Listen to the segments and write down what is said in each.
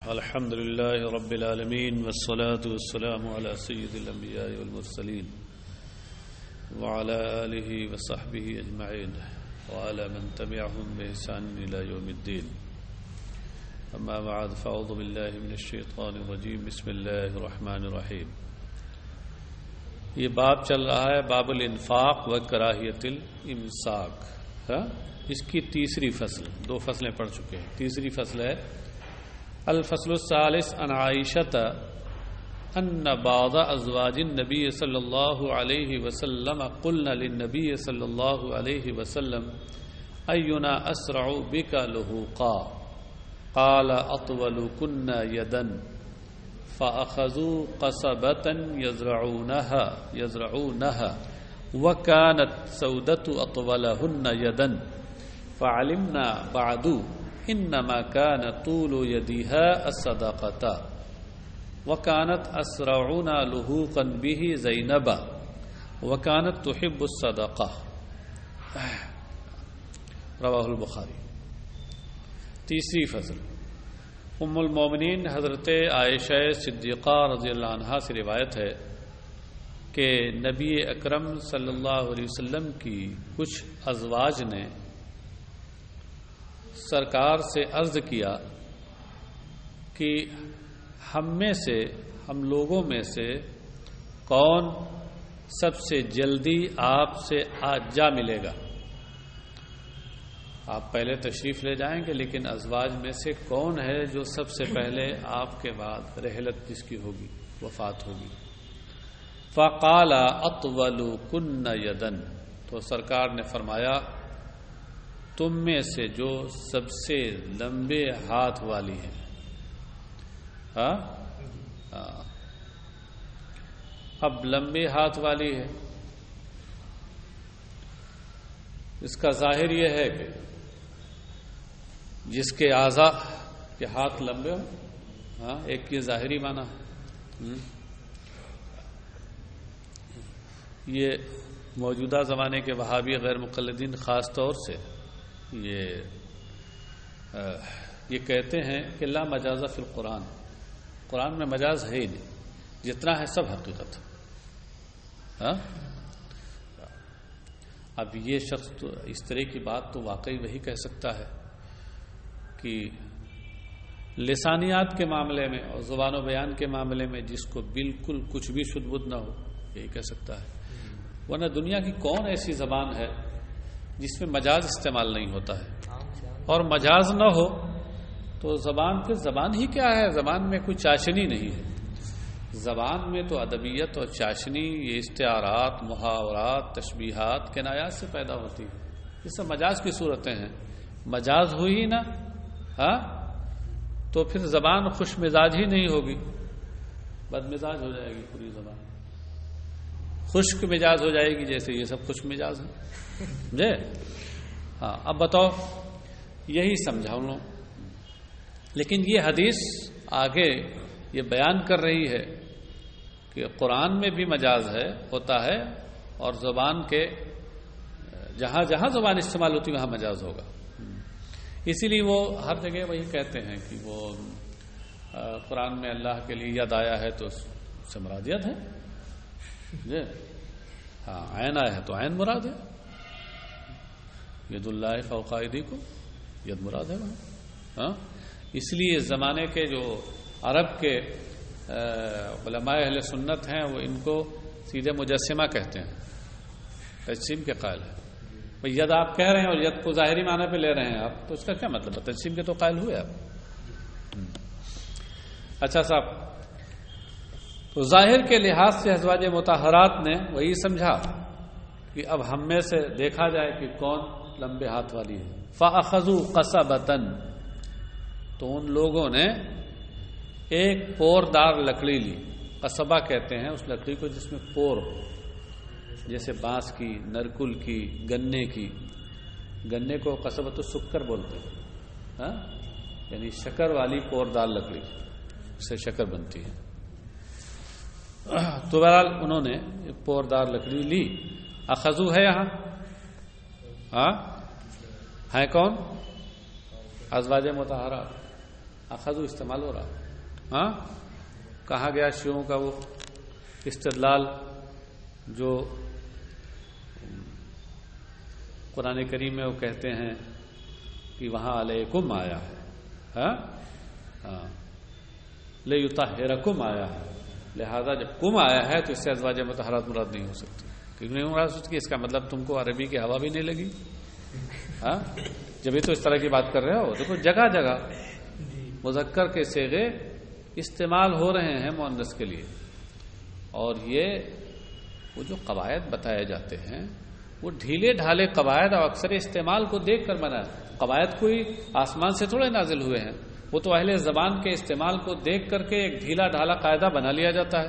الحمد لله رب العالمين والصلاة والسلام على سيد الأنبياء والمرسلين وعلى آله وصحبه أجمعين وعلى من تبعهم بإحسان إلى يوم الدين أما بعد فأعوذ بالله من الشيطان الرجيم بسم الله الرحمن الرحيم. یہ باب چل رہا ہے باب الانفاق و کراہیت الامساک. اس کی تیسری فصل، دو فصلیں پڑھ چکے ہیں. تیسری فصل ہے الفصل الثالث عن عائشة أن بعض أزواج النبي صلى الله عليه وسلم قلنا للنبي صلى الله عليه وسلم أينا أسرع بك لهوقا قال أطول كنا يدا فأخذوا قصبة يزرعونها وكانت سودة أطولهن يدا فعلمنا بعد انما كان طول يديها الصدقه وكانت اسرعنا لهوقا به زينب وكانت تحب الصدقه رواه البخاری. تیسری فصل ام المومنین حضرت عائشہ صدیقہ رضی اللہ عنہا سے روایت ہے کہ نبی اکرم صلی اللہ علیہ وسلم کی کچھ ازواج نے سرکار سے عرض کیا کہ ہم لوگوں میں سے کون سب سے جلدی آپ سے آج جا ملے گا. آپ پہلے تشریف لے جائیں گے لیکن ازواج میں سے کون ہے جو سب سے پہلے آپ کے بعد رحلت جس کی ہوگی، وفات ہوگی. فقال اطول کن یدن، تو سرکار نے فرمایا تم میں سے جو سب سے لمبے ہاتھ والی ہے. اب لمبے ہاتھ والی ہے، اس کا ظاہر یہ ہے کہ جس کے اعضاء کے ہاتھ لمبے ہو، ایک یہ ظاہری معنی ہے. یہ موجودہ زمانے کے وہابی غیر مقلدین خاص طور سے یہ کہتے ہیں کہ لا مجاز فی القرآن، قرآن میں مجاز ہے ہی نہیں، جتنا ہے سب حقیقت. اب یہ شخص تو اس طرح کی بات تو واقعی وہی کہہ سکتا ہے کہ لسانیات کے معاملے میں اور زبان و بیان کے معاملے میں جس کو بالکل کچھ بھی شد بدھ نہ ہو، یہی کہہ سکتا ہے. ورنہ دنیا کی کون ایسی زبان ہے جس میں مجاز استعمال نہیں ہوتا ہے؟ اور مجاز نہ ہو تو زبان ہی کیا ہے؟ زبان میں کوئی چاشنی نہیں ہے. زبان میں تو ادبیت اور چاشنی یہ استعارات، محاورات، تشبیہات، کنایات سے پیدا ہوتی ہے. یہ سب مجاز کی صورتیں ہیں. مجاز ہوئی نا تو پھر زبان خوش مزاج ہی نہیں ہوگی، بد مزاج ہو جائے گی پوری زبان. خشک مزاج ہو جائے گی جیسے یہ سب خوش مزاج ہیں. جی اب بتاؤ، یہی سمجھا ان لوگ. لیکن یہ حدیث آگے یہ بیان کر رہی ہے کہ قرآن میں بھی مجاز ہوتا ہے اور زبان کے جہاں جہاں زبان استعمال ہوتی ہے وہاں مجاز ہوگا. اسی لیے وہ ہر جگہ وہی کہتے ہیں کہ وہ قرآن میں اللہ کے لیے ید آیا ہے تو اس سے مراد ید ہے. جی عین آیا ہے تو عین مراد ہے. ید اللہ فوق ایدیکم ید مراد ہے وہاں. اس لیے زمانے کے جو عرب کے علماء اہل سنت ہیں وہ ان کو سیدھے مجسمہ کہتے ہیں، تجسیم کے قائل ہیں. بھئی ید آپ کہہ رہے ہیں اور ید کو ظاہری معنی پہ لے رہے ہیں آپ، تو اس کا کیا مطلب ہے؟ تجسیم کے تو قائل ہوئے آپ. اچھا صاحب، تو ظاہر کے لحاظ سے ازواج مطہرات نے وہی سمجھا کہ اب ہم میں سے دیکھا جائے کہ کون لمبے ہاتھ والی ہے. فَأَخَذُوا قَصَبَةً، تو ان لوگوں نے ایک پوردار لکڑی لی. قصبہ کہتے ہیں اس لکڑی کو جس میں پور ہو، جیسے بانس کی، نرکل کی، گنے کی. گنے کو قصبۃ السکر بولتے ہیں، یعنی شکر والی پوردار لکڑی، اس سے شکر بنتی ہے. تو بہرحال انہوں نے پوردار لکڑی لی. اخذو ہے یہاں ہیں کون؟ ازواج مطہرات. اخذو استعمال ہو رہا. ہاں کہا گیا شیعوں کا وہ استدلال جو قرآن کریم میں وہ کہتے ہیں کہ وہاں علیکم آیا ہے, ہاں لیطہرکم آیا ہے, لہذا جب کم آیا ہے تو اس سے ازواج مطہرات مراد نہیں ہو سکتی. کیوں نہیں مراد سکتی؟ اس کا مطلب تم کو عربی کی ہوا بھی نہیں لگی. ہاں جب یہ تو اس طرح کی بات کر رہے ہو, دیکھو جگہ جگہ مذکر کے صیغے استعمال ہو رہے ہیں مؤنث کے لیے, اور یہ وہ جو قواعد بتائے جاتے ہیں وہ ڈھیلے ڈھالے قواعد اور اکثر استعمال کو دیکھ کر بنا. قواعد کوئی آسمان سے تھوڑے نازل ہوئے ہیں, وہ تو اہل زبان کے استعمال کو دیکھ کر کے ایک ڈھیلا ڈھالا قاعدہ بنا لیا جاتا ہے,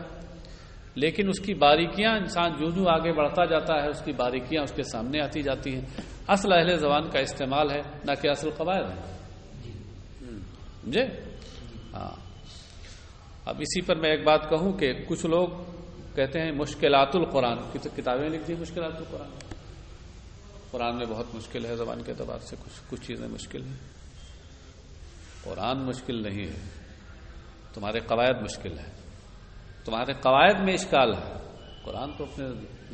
لیکن اس کی باریکیاں انسان جو آگے بڑھتا جاتا ہے اس کی باریکیاں اس کے سامنے آتی جاتی ہیں. اصل اہل زبان کا استعمال ہے, نہ کہ اصل قواعد ہے. سمجھے؟ ہاں. اب اسی پر میں ایک بات کہوں کہ کچھ لوگ کہتے ہیں مشکلات القرآن کی تو کتابیں لکھ دی. مشکلات القرآن, قرآن میں بہت مشکل ہے, زبان کے اعتبار سے کچھ چیزیں مشکل ہیں. قرآن مشکل نہیں ہے, تمہارے قواعد مشکل ہے, تمہارے قواعد میں اشکال ہے. قرآن تو اپنے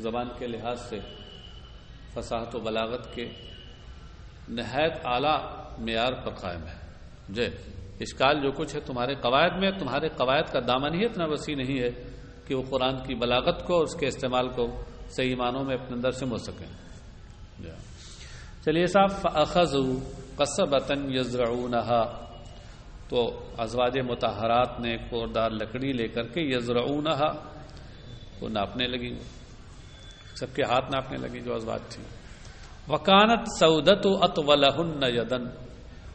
زبان کے لحاظ سے فصاحت و بلاغت کے نہایت اعلیٰ معیار پر قائم ہے. جی اشکال جو کچھ ہے تمہارے قواعد میں, تمہارے قواعد کا دامن ہی اتنا وسیع نہیں ہے کہ وہ قرآن کی بلاغت کو اور اس کے استعمال کو صحیح معنوں میں اپنے اندر سمجھ سکیں. چلیے صاحب, فَأَخَذُوا قَصَبَةً يَزْرَعُونَهَا, تو ازواج مطہرات نے کوردار لکڑی لے کر کے یزرعونها کو ناپنے لگی, سب کے ہاتھ ناپنے لگی جو ازواج تھی. وَكَانَتْ سَوْدَةُ أَطْوَلَهُنَّ يَدًا,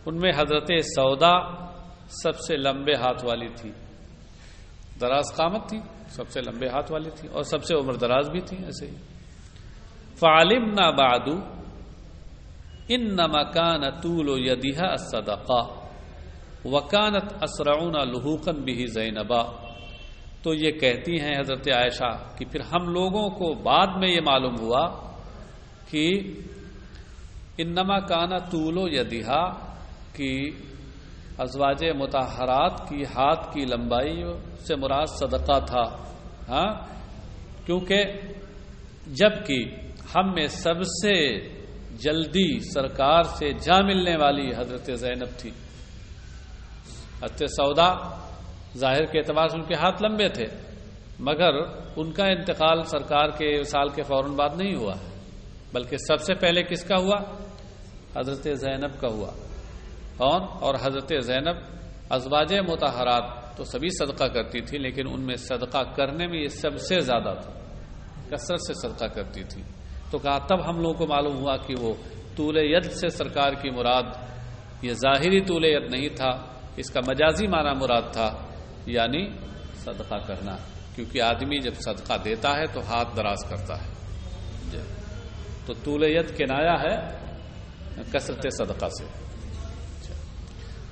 ان میں حضرت سودا سب سے لمبے ہاتھ والی تھی, دراز قامت تھی, سب سے لمبے ہاتھ والی تھی, اور سب سے عمر دراز بھی تھی. ایسے ہی فَعَلِمْنَا بَعْدُ إِنَّمَا كَانَ طُولُ يَدِهَا الصَّدَقَةُ وَكَانَتْ أَسْرَعُنَا لُحُوقًا بِهِ زَيْنَبَا. تو یہ کہتی ہیں حضرت عائشہ کہ پھر ہم لوگوں کو بعد میں یہ معلوم ہوا کہ انما کان طول یدہا کی ازواج مطہرات کی ہاتھ کی لمبائی سے مراد صدقہ تھا. ہاں کیونکہ جبکہ ہم میں سب سے جلدی سرکار سے جا ملنے والی حضرت زینب تھی. حضرت سودا ظاہر کے اعتبار سے ان کے ہاتھ لمبے تھے, مگر ان کا انتقال سرکار کے وصال کے فوراً بعد نہیں ہوا, بلکہ سب سے پہلے کس کا ہوا؟ حضرت زینب کا ہوا. اور حضرت زینب ازواج مطہرات تو سبھی صدقہ کرتی تھی, لیکن ان میں صدقہ کرنے میں یہ سب سے زیادہ تھا, کثرت سے صدقہ کرتی تھی. تو کہا تب ہم لوگوں کو معلوم ہوا کہ وہ طول ید سے سرکار کی مراد یہ ظاہری طول ید نہیں تھا, اس کا مجازی معنی مراد تھا, یعنی صدقہ کرنا, کیونکہ آدمی جب صدقہ دیتا ہے تو ہاتھ دراز کرتا ہے. تو طول ید کنایا ہے کثرت صدقہ سے,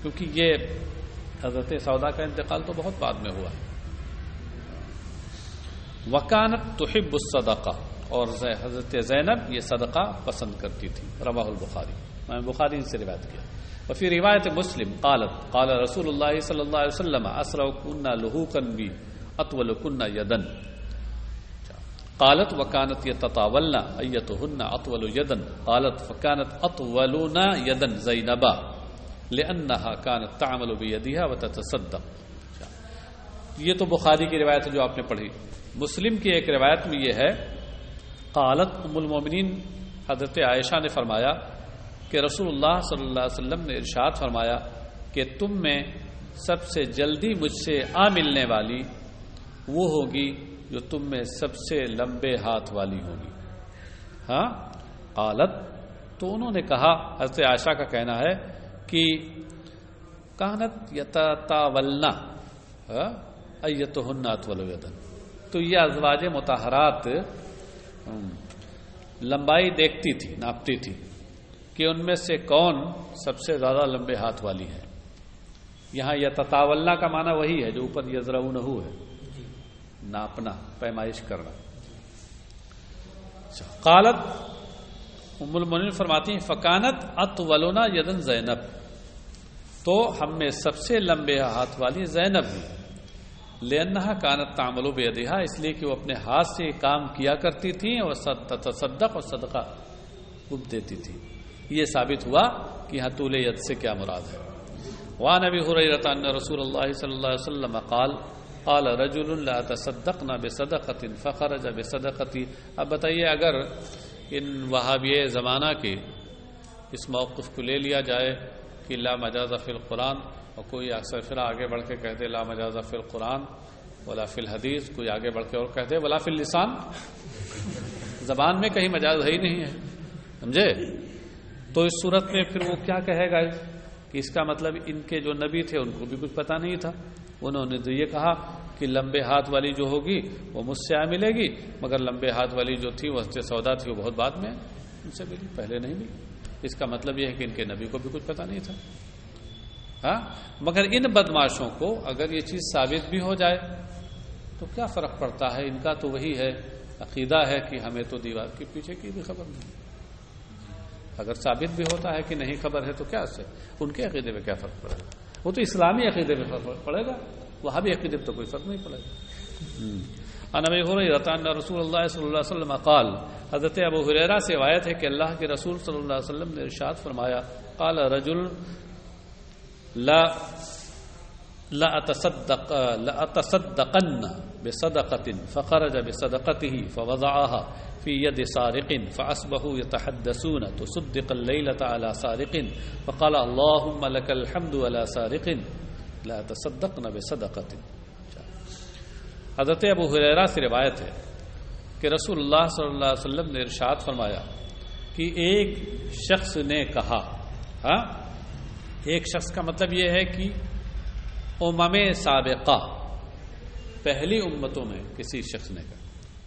کیونکہ یہ حضرت سودا کا انتقال تو بہت بعد میں ہوا ہے. وکانت تحب الصدقہ, اور حضرت زینب یہ صدقہ پسند کرتی تھی. رواہ البخاری, بخاری سے روایت کیا. وفي روایت مسلم قالت قال رسول اللہ صلی اللہ علیہ وسلم اسرعكن لحوقا بي اطولكن يدا. قالت وكانت يتطاولن ايتهن اطول يدا. قالت فكانت اطولنا يدا زينبا لانها كانت تعمل بيدها وتتصدق. یہ تو بخاری کی روایت ہے جو آپ نے پڑھی. مسلم کی ایک روایت میں یہ ہے, قالت ام المومنین حضرت عائشہ نے فرمایا کہ رسول اللہ صلی اللہ علیہ وسلم نے ارشاد فرمایا کہ تم میں سب سے جلدی مجھ سے آ ملنے والی وہ ہوگی جو تم میں سب سے لمبے ہاتھ والی ہوگی. ہاں قالت, تو انہوں نے کہا, حضرت عائشہ کا کہنا ہے کہ کانت یتطاولنا ایتہن اطول یدن, تو یہ ازواج مطہرات لمبائی دیکھتی تھی, ناپتی تھی کہ ان میں سے کون سب سے زیادہ لمبے ہاتھ والی ہے. یہاں یتطاولنا کا معنی وہی ہے جو اوپر یزرعونہ ہے, ناپنا, پیمائش کرنا. قالت ام المؤمنین فرماتی ہیں فکانت اطولنا یدن زینب, تو ہم میں سب سے لمبے ہاتھ والی زینب بھی، لأنها كانت تعمل بيدها، اس لیے کہ وہ اپنے ہاتھ سے کام کیا کرتی تھیں اور تصدق اور صدقہ خود دیتی تھی. یہ ثابت ہوا کہ یہاں طول ید سے کیا مراد ہے. وعن ابی ہریرہ ان رسول اللہ صلی اللہ علیہ وسلم قال رجل لا تصدقنا بصدقۃ فخرج بصدقتی. اب بتائیے اگر ان وہابی زمانہ کے اس موقف کو لے لیا جائے کہ لا مجاز فی القرآن، اور کوئی اکثر پھر آگے بڑھ کے کہہ دے لا مجاز فی القرآن ولا فی الحدیث، کوئی آگے بڑھ کے اور کہہ دے ولا فی اللسان، زبان میں کہیں مجاز ہے ہی نہیں ہے، سمجھے؟ تو اس صورت میں پھر وہ کیا کہے گا کہ اس کا مطلب ان کے جو نبی تھے ان کو بھی کچھ پتہ نہیں تھا. انہوں نے تو یہ کہا کہ لمبے ہاتھ والی جو ہوگی وہ مجھ سے ملے گی، مگر لمبے ہاتھ والی جو تھی وہ حضرت سودا تھی وہ بہت بعد میں ان سے ملی، پہلے نہیں ملی. اس کا مطلب یہ ہے کہ ان کے نبی کو بھی کچھ پتہ نہیں تھا. ہاں، مگر ان بدماشوں کو اگر یہ چیز ثابت بھی ہو جائے تو کیا فرق پڑتا ہے؟ ان کا تو وہی ہے، عقیدہ ہے کہ ہمیں تو دیوار کے پیچھے کی بھی خبر نہیں. اگر ثابت بھی ہوتا ہے کہ نہیں خبر ہے تو کیا سے ان کے عقیدے میں کیا فرق پڑے گا؟ وہ تو اسلامی عقیدے میں فرق پڑے گا، وہاں بھی عقیدے میں تو کوئی فرق نہیں پڑے گا. عن ابی ہریرہ ان رسول اللہ صلی اللہ علیہ وسلم قال، حضرت ابو ہریرہ سے روایت ہے کہ اللہ کے رسول صلی اللہ علیہ وسلم نے ارشاد فرمایا قال رجل لأتصدقن بصدقة فخرج بصدقته فوضعها في يد سارق فأصبحوا يتحدثون تصدق الليلة على سارق فقال اللهم لك الحمد على سارق لا تصدقن بصدقة. حضرت ابو ہریرہ سے روایت ہے کہ رسول اللہ صلی اللہ علیہ وسلم نے ارشاد فرمایا کہ ایک شخص نے کہا، ہاں ایک شخص کا مطلب یہ ہے کہ امم سابقہ پہلی امتوں میں کسی شخص نے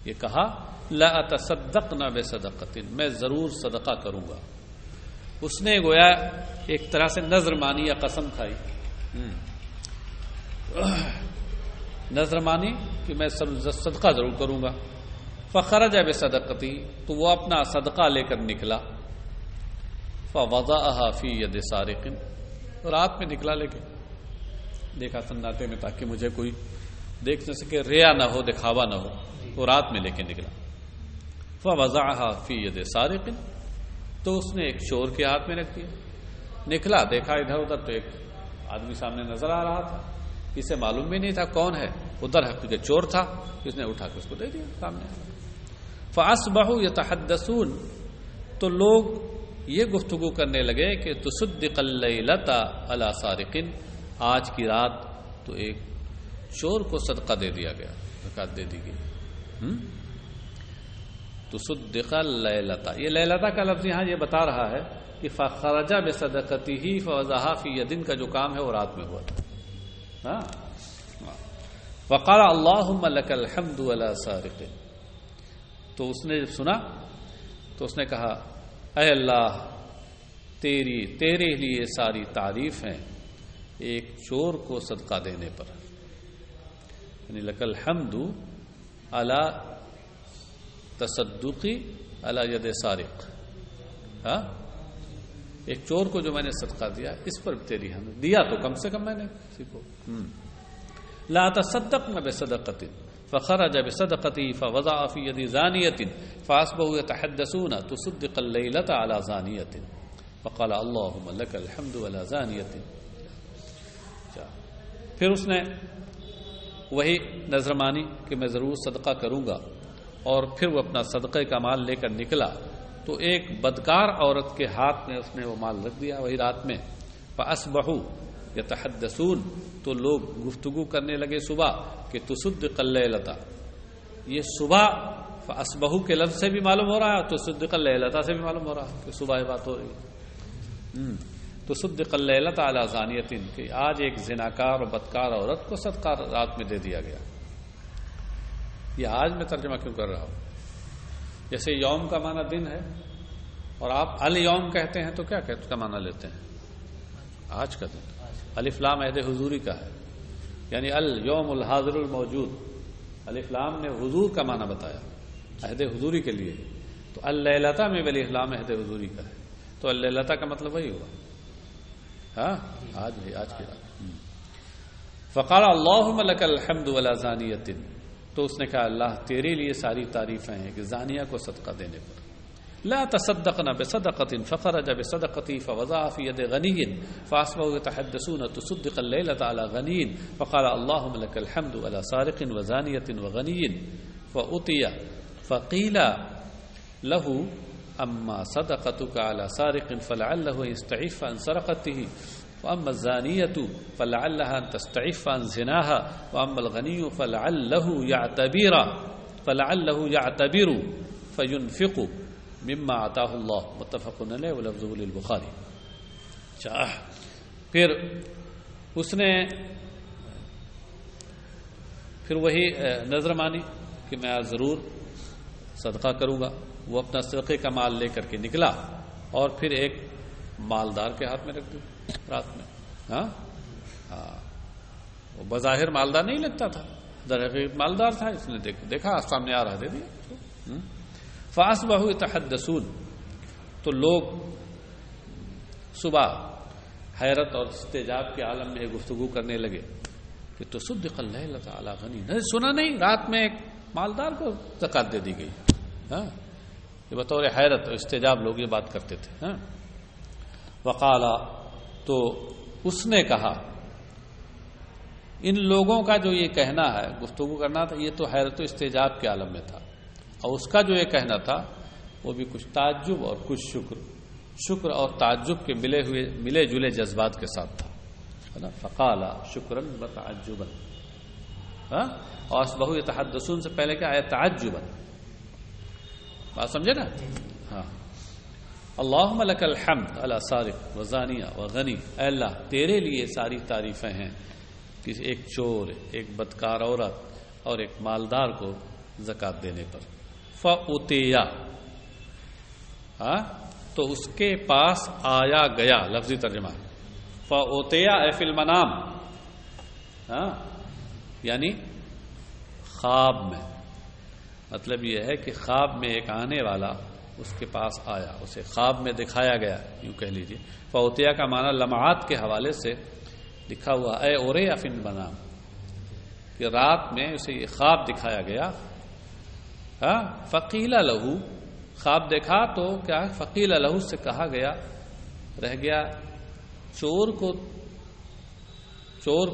یہ کہا لا اتصدقنا بصدقۃ، میں ضرور صدقہ کروں گا. اس نے گویا ایک طرح سے نذر مانی یا قسم کھائی، نذر مانی کہ میں صدقہ ضرور کروں گا. فخرج بصدقتی، تو وہ اپنا صدقہ لے کر نکلا. فوضعها فی ید سارق، رات میں نکلا لے کے، دیکھا سناٹے میں تاکہ مجھے کوئی دیکھ نہ سکے، ریا نہ ہو، دکھاوا نہ ہو، تو رات میں لے کے نکلا. فوضعها فی ید سارق، تو اس نے ایک چور کے ہاتھ میں رکھ دیا. نکلا، دیکھا ادھر ادھر تو ایک آدمی سامنے نظر آ رہا تھا، اسے معلوم بھی نہیں تھا کون ہے، ادھر حقیقت چور تھا، اس نے اٹھا کے اس کو دے دیا سامنے. فاصبحوا يتحدثون، تو لوگ یہ گفتگو کرنے لگے کہ تصدق اللیلۃ علی سارق، آج کی رات تو ایک چور کو صدقہ دے دیا گیا، زکات دے دی گئی. تصدق اللیلۃ، یہ لیلۃ کا لفظ یہاں یہ بتا رہا ہے کہ فخرج بصدقته فوضعها فی ید کا جو کام ہے وہ رات میں ہوا تھا. ہاں، وقال اللهم لك الحمد على سارق، تو اس نے جب سنا تو اس نے کہا اے اللہ تیرے لیے ساری تعریف ہیں ایک چور کو صدقہ دینے پر. یعنی لک الحمد علی تصدقی علی ید سارق، ہاں ایک چور کو جو میں نے صدقہ دیا اس پر تیری حمد. دیا تو کم سے کم میں نے کسی کو. لا تصدقن بصدقۃ فخرج بصدقته فوضع في يد زانية فاصبحوا يتحدثون تصدق الليلة على زانية فقال اللهم لك الحمد على زانية. پھر اس نے وہی نذر مانی کہ میں ضرور صدقہ کروں گا، اور پھر وہ اپنا صدقے کا مال لے کر نکلا تو ایک بدکار عورت کے ہاتھ میں اس نے وہ مال رکھ دیا وہی رات میں. فاصبحوا يتحدثون، تو لوگ گفتگو کرنے لگے صبح کہ تصدق اللیلۃ. یہ صبح فاصبحوا کے لفظ سے بھی معلوم ہو رہا ہے، تصدق اللیلۃ سے بھی معلوم ہو رہا ہے کہ صبح یہ بات ہو رہی ہے. تصدق اللیلۃ علی زانیۃ، کہ آج ایک زناکار اور بدکار عورت کو صدقہ رات میں دے دیا گیا. یہ آج میں ترجمہ کیوں کر رہا ہوں؟ جیسے یوم کا معنی دن ہے اور آپ الیوم کہتے ہیں تو کیا کہتے کا معنی لیتے ہیں؟ آج کا دن. الف لام عہد حضوری کا ہے، یعنی الیوم الحاضر الموجود. الف لام نے حضور کا معنی بتایا عہد حضوری کے لیے، تو اللیلۃ میں الف لام عہد حضوری کا ہے، تو اللیلۃ کا مطلب وہی ہوا. ہاں آج کی رات. فقال اللہم لک الحمد ولا زانیۃ، تو اس نے کہا اللہ تیرے لیے ساری تعریفیں ہیں کہ زانیہ کو صدقہ دینے پر. لا تصدقنا بصدقة فخرج بصدقته فوضعها في يد غني فأصبحوا يتحدثون تصدق الليلة على غني فقال اللهم لك الحمد ولا سارق وزانية وغني فأتي فقيل له أما صدقتك على سارق فلعله يستعف عن سرقته وأما الزانية فلعلها أن تستعف عن زناها وأما الغني فلعله يعتبر فينفق مما عطاه اللہ متفق علیہ ولفظ للبخاری. پھر اس نے پھر وہی نظر مانی کہ میں آج ضرور صدقہ کروں گا. وہ اپنا صدقے کا مال لے کر کے نکلا اور پھر ایک مالدار کے ہاتھ میں رکھ دیا رات میں. ہاں وہ بظاہر مالدار نہیں لگتا تھا، درحقیقت مالدار تھا. اس نے دیکھا سامنے آ رہا، دے دیا. فاصبحوا يتحدثون، تو لوگ صبح حیرت اور استعجاب کے عالم میں گفتگو کرنے لگے کہ تصدق الليلة على غنی. سنا نہیں رات میں ایک مالدار کو زکات دے دی گئی. ہاں یہ بطور حیرت اور استعجاب لوگ یہ بات کرتے تھے. ہاں وقال، تو اس نے کہا، ان لوگوں کا جو یہ کہنا ہے گفتگو کرنا تھا یہ تو حیرت و استعجاب کے عالم میں تھا، اور اس کا جو یہ کہنا تھا وہ بھی کچھ تعجب اور کچھ شکر اور تعجب کے ملے جلے جذبات کے ساتھ تھا. فقال شکرن و تعجبا، اور اصبحوا یتحدثون سے پہلے کیا آیا تعجبا. بات سمجھے نا؟ ہاں. اللہم لک الحمد علی سارق وزانیہ وغنی، اے اللہ تیرے لیے ساری تعریفیں ہیں کہ ایک چور، ایک بدکار عورت اور ایک مالدار کو زکات دینے پر. فأتیا، تو اس کے پاس آیا گیا. لفظی ترجمہ فأتیا اے فی المنام، یعنی خواب میں. مطلب یہ ہے کہ خواب میں ایک آنے والا اس کے پاس آیا، اسے خواب میں دکھایا گیا، یوں کہہ لیجیے. فأتیا کا معنی لمعات کے حوالے سے لکھا ہوا اے اوریا فی المنام، کہ رات میں اسے یہ خواب دکھایا گیا. فقیل لہو، خواب دیکھا تو کیا فقیل لہو سے کہا گیا، رہ گیا چور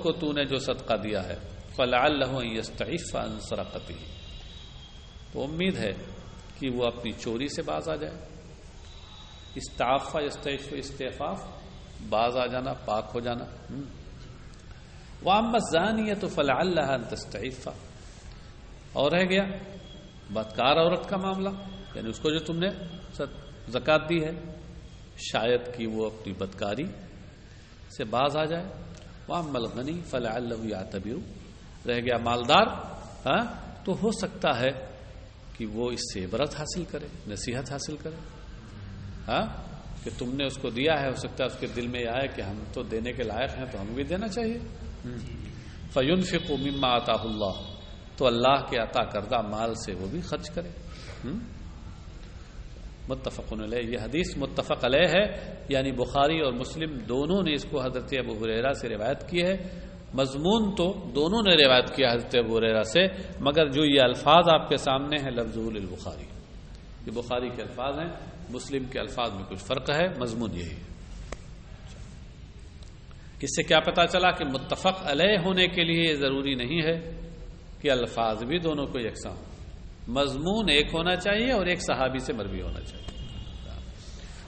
کو تو نے جو صدقہ دیا ہے، فلعلہ ان یستعف عن سرقتہ، تو امید ہے کہ وہ اپنی چوری سے باز آ جائے. استعفا یستعف استعفاف، باز آ جانا، پاک ہو جانا. واما الزانیۃ فلعلها ان تستعف، اور رہ گیا بدکار عورت کا معاملہ، یعنی اس کو جو تم نے زکات دی ہے شاید کہ وہ اپنی بدکاری سے باز آ جائے. واما الغنی فلعلہ یعتبر، رہ گیا مالدار، تو ہو سکتا ہے کہ وہ اس سے عبرت حاصل کرے، نصیحت حاصل کرے. کہ تم نے اس کو دیا ہے، ہو سکتا ہے اس کے دل میں یہ آئے کہ ہم تو دینے کے لائق ہیں تو ہمیں بھی دینا چاہیے. فینفق مما آتاہ اللہ، تو اللہ کے عطا کردہ مال سے وہ بھی خرچ کرے. متفق علیہ، یہ حدیث متفق علیہ ہے، یعنی بخاری اور مسلم دونوں نے اس کو حضرت ابو ہریرہ سے روایت کی ہے. مضمون تو دونوں نے روایت کیا حضرت ابو ہریرہ سے، مگر جو یہ الفاظ آپ کے سامنے ہیں لفظ للبخاری، یہ بخاری کے الفاظ ہیں، مسلم کے الفاظ میں کچھ فرق ہے، مضمون یہی ہے. اس سے کیا پتا چلا کہ متفق علیہ ہونے کے لیے یہ ضروری نہیں ہے کہ الفاظ بھی دونوں کو یکساں ہوں. مضمون ایک ہونا چاہیے اور ایک صحابی سے مروی ہونا چاہیے.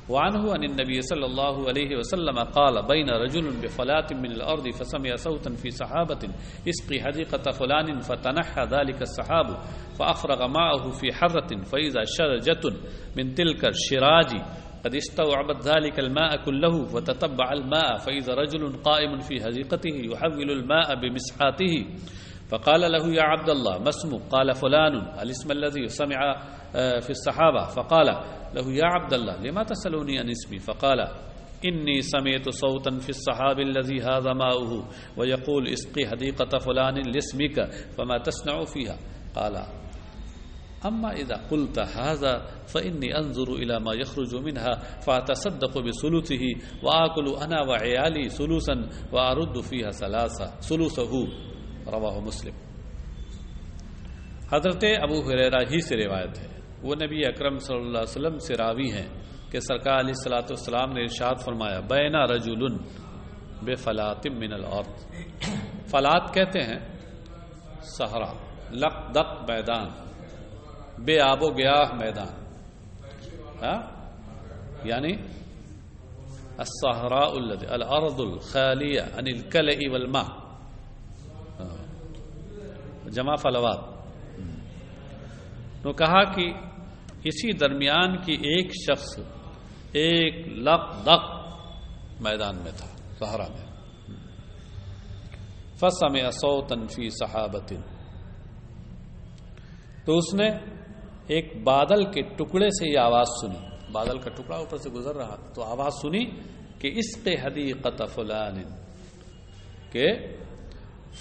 وعنه عن النبي صلى الله عليه وسلم قال بين رجل بفلاة من الأرض فسمع صوتا في سحابة اسقي حديقة فلان فتنحى ذلك السحاب فأفرغ معه في حرة فإذا شرجة من تلك الشراج قد استوعبت ذلك الماء كله فتتبع الماء فإذا رجل قائم في حديقته يحول الماء بمسحاته فقال له يا عبد الله ما اسمك؟ قال فلان الاسم الذي سمع في الصحابة. فقال له يا عبد الله لما تسألوني عن اسمي؟ فقال إني سمعت صوتا في الصحاب الذي هذا ماؤه ويقول اسقي حديقة فلان لاسمك فما تصنع فيها؟ قال اما اذا قلت هذا فاني انظر الى ما يخرج منها فاتصدق بثلثه واكل انا وعيالي ثلثا وارد فيها ثلثه رواہ مسلم. حضرت ابو ہریرہ ہی سے روایت ہے، وہ نبی اکرم صلی اللہ علیہ وسلم سے راوی ہیں کہ سرکار علیہ الصلوۃ والسلام نے ارشاد فرمایا بین رجل بفلات من الارض. فلات کہتے ہیں صحرا، لق دق میدان، بے آب و گیاہ میدان، یعنی الصحراء الارض الخالیہ عن الکلأ والماء، جمع فلوات. تو کہا کہ اسی درمیان کی ایک شخص ایک لق دق میدان میں تھا، صحرا میں. فسمع صوتا فی صحابۃ، تو اس نے ایک بادل کے ٹکڑے سے یہ آواز سنی، بادل کا ٹکڑا اوپر سے گزر رہا تو آواز سنی کہ اسق حدیقۃ فلان، کہ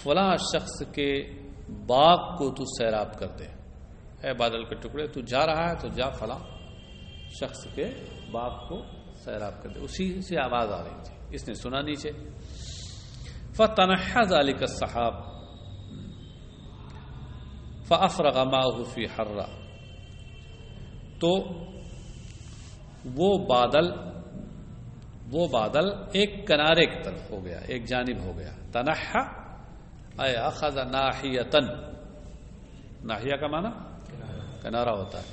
فلاں شخص کے باغ کو تو سیراب کر دے. اے بادل کے ٹکڑے تو جا رہا ہے تو جا فلاں شخص کے باغ کو سیراب کر دے. اسی سے آواز آ رہی تھی، اس نے سنا نیچے. فتنحى ذلك السحاب فافرغ ماءه في حرہ، تو وہ بادل ایک کنارے کی طرف ہو گیا، ایک جانب ہو گیا. تنحى اے اخذ ناحیۃ، ناحیہ کا معنی کنارہ ہوتا ہے،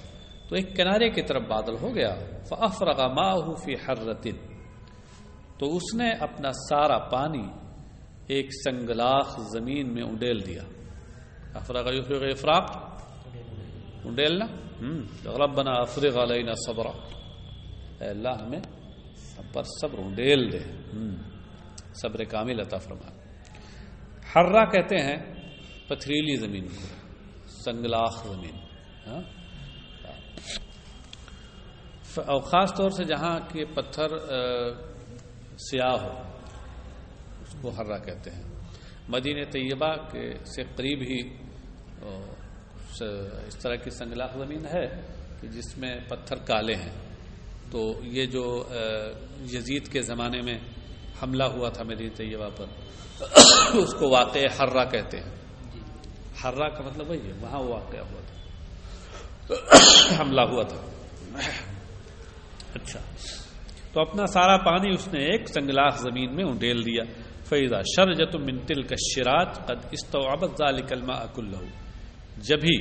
تو ایک کنارے کی طرف بادل ہو گیا. فافرغ ماءه في حرۃ، تو اس نے اپنا سارا پانی ایک سنگلاخ زمین میں انڈیل دیا. افرغ یفرغ افراق، انڈیلنا. ربنا افرغ علینا صبرا، اے اللہ ہمیں ہم پر صبر انڈیل دے، صبر کامل عطا فرما. حرہ کہتے ہیں پتھریلی زمین کو، سنگلاخ زمین. اور خاص طور سے جہاں کے پتھر سیاہ ہو اس کو حرہ کہتے ہیں. مدینہ طیبہ کے سے قریب ہی اس طرح کی سنگلاخ زمین ہے کہ جس میں پتھر کالے ہیں. تو یہ جو یزید کے زمانے میں حملہ ہوا تھا مدینہ طیبہ پر، اس کو واقع حرہ کہتے ہیں. حرہ کا مطلب وہی ہے، وہاں واقع ہوا تھا، حملہ ہوا تھا. اچھا، تو اپنا سارا پانی اس نے ایک سنگلاخ زمین میں انڈیل دیا. فَإِذَا شَرْجَةٌ مِّن تِلْكَ الشِّرَاطِ قَدْ اسْتَوْعَبَتْ ذَلِكَ الْمَاءَ كُلَّهُ، جبھی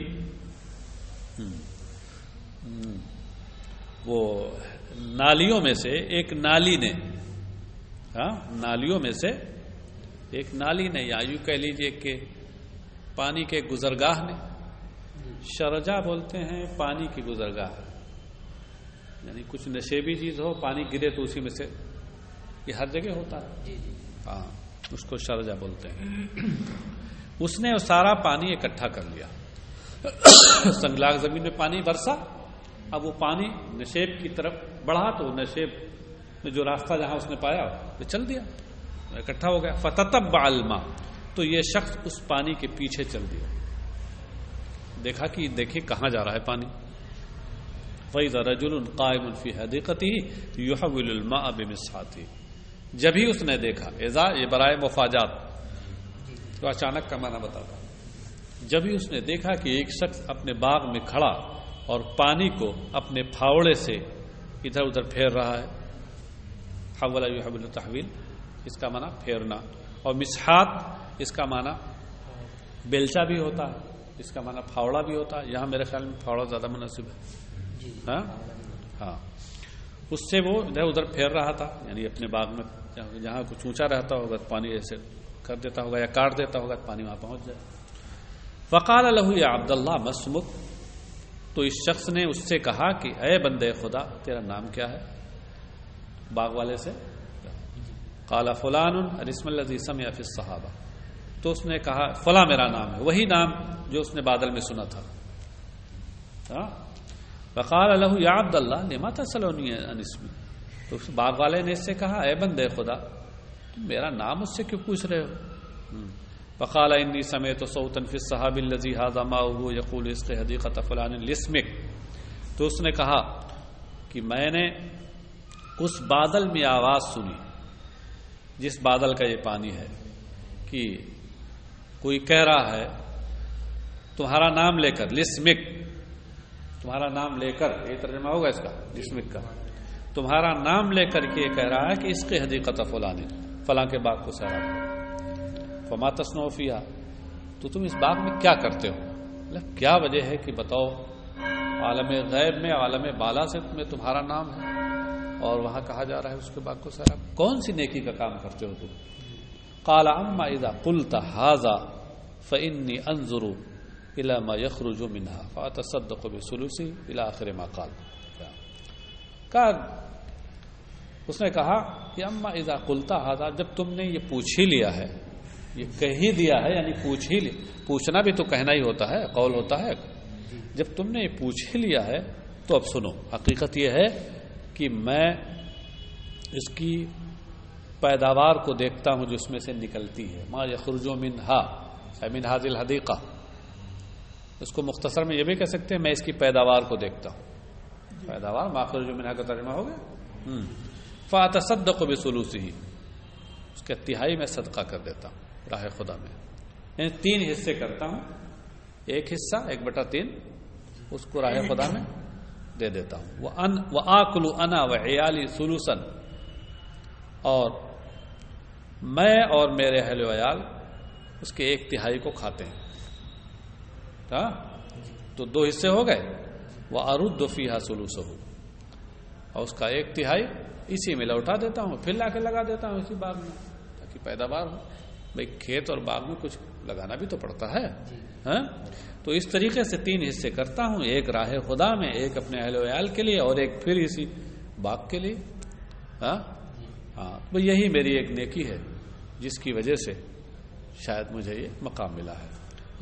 وہ نالیوں میں سے ایک نالی نے، نالیوں میں سے ایک نالی نے، یا یوں کہہ لیجئے کہ پانی کے گزرگاہ نے، شرجہ بولتے ہیں پانی کی گزرگاہ، یعنی کچھ نشیبی چیز ہو، پانی گرے تو اسی میں سے، یہ ہر جگہ ہوتا ہے، ہاں اس کو شرجہ بولتے ہیں. اس نے سارا پانی اکٹھا کر لیا. سنگلاخ زمین میں پانی برسا، اب وہ پانی نشیب کی طرف بڑھا تو نشیب میں جو راستہ جہاں اس نے پایا وہ چل دیا، اکٹھا ہو گیا. فتتبع الماء، تو یہ شخص اس پانی کے پیچھے چل دیا، دیکھا کہ دیکھیں کہاں جا رہا ہے پانی. فَإِذَا رَجُلٌ قَائِمٌ فِي حَدِيقَتِهِ يُحَوِّلُ الْمَاءَ بِمِسْحَاتِهِ، جب ہی اس نے دیکھا، اذا یہ برائے مفاجات تو اچانک کا معنی بتاتا، جب ہی اس نے دیکھا کہ ایک شخص اپنے باغ میں کھڑا اور پانی کو اپنے پھاوڑے سے ادھر ادھر پھیر رہا ہے. حول یحول تحویل، اس کا معنی پھیرنا. اور مسحات اس کا معنی بیلچا بھی ہوتا ہے، اس کا معنی پھاوڑا بھی ہوتا ہے. یہاں میرے خیال میں پھاوڑا زیادہ مناسب ہے. ہاں، اس سے وہ ادھر ادھر پھیر رہا تھا، یعنی اپنے باغ میں جہاں کچھ اونچا رہتا ہوگا پانی ایسے کر دیتا ہوگا یا کاٹ دیتا ہوگا پانی وہاں پہنچ جائے. فقال له یا عبد اللہ ما اسمک، تو اس شخص نے اس سے کہا کہ اے بندے خدا تیرا نام کیا ہے، باغ والے سے. قال فلان الاسم الذي سمع في الصحابہ، تو اس نے کہا فلاں میرا نام ہے، وہی نام جو اس نے بادل میں سنا تھا. فقال له یا عبد اللہ لما تسألنی عن اسمی، تو اس باغ والے نے اس سے کہا اے بندے خدا تم میرا نام اس سے کیوں پوچھ رہے ہو. فقال انی سمعت صوتا فی الصحاب الذی ھذا ماؤہ یقول اسق حدیقۃ فلان لاسمک. تو اس نے کہا کہ میں نے اس بادل میں آواز سنی جس بادل کا یہ پانی ہے کہ کوئی کہہ رہا ہے تمہارا نام لے کر، لاسمک تمہارا نام لے کر، یہ ترجمہ ہوگا اس کا لاسمک کا، تمہارا نام لے کر کے یہ کہہ رہا ہے کہ اس کی حدیقت فلان فلاں کے باغ کو سیراب کرو. فما تصنع فیہا، تو تم اس باغ میں کیا کرتے ہو؟ کیا وجہ ہے کہ بتاؤ، عالم غیب میں عالم بالا سے تمہارا نام ہے اور وہاں کہا جا رہا ہے اس کے باغ کو سیراب، کون سی نیکی کا کام کرتے ہو تم؟ قال اما اذا قلت هذا فانی انظر الى ما يخرج منها فاتصدق بثلثه الى اخر ما قال. اس نے کہا کہ اما اذا قلت هذا، جب تم نے یہ پوچھ ہی لیا ہے، یہ کہہ ہی دیا ہے، یعنی پوچھنا بھی تو کہنا ہی ہوتا ہے، قول ہوتا ہے. جب تم نے یہ پوچھ ہی لیا ہے تو اب سنو، حقیقت یہ ہے کہ میں اس کی پیداوار کو دیکھتا ہوں جو اس میں سے نکلتی ہے. ما یخرج منہا اے من ھذی الحدیقہ، اس کو مختصر میں یہ بھی کہہ سکتے ہیں میں اس کی پیداوار کو دیکھتا ہوں. پیداوار ما یخرج منہا کا ترجمہ ہو گیا. فاتصدق بثلثہ، اس کے تہائی میں صدقہ کر دیتا ہوں راہ خدا میں، یعنی 3 حصے کرتا ہوں، ایک حصہ 1/3 اس کو راہ خدا میں دے دیتا ہوں. وآکل انا وعیالی ثلثا، اور میں اور میرے اہل و عیال اس کے 1/3 کو کھاتے ہیں. ہاں تو 2 حصے ہو گئے. وارد فیہا ثلثہ، اور اس کا 1/3 اسی میں لوٹا دیتا ہوں، پھر لا کے لگا دیتا ہوں اسی باغ میں تاکہ پیداوار ہو. بھائی کھیت اور باغ میں کچھ لگانا بھی تو پڑتا ہے. ہاں تو اس طریقے سے 3 حصے کرتا ہوں، ایک راہ خدا میں، ایک اپنے اہل و عیال کے لیے، اور ایک پھر اسی باغ کے لیے. ہاں تو یہی میری ایک نیکی ہے جس کی وجہ سے شاید مجھے یہ مقام ملا ہے.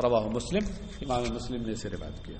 رواہ مسلم، امام مسلم نے اسے روایت کیا.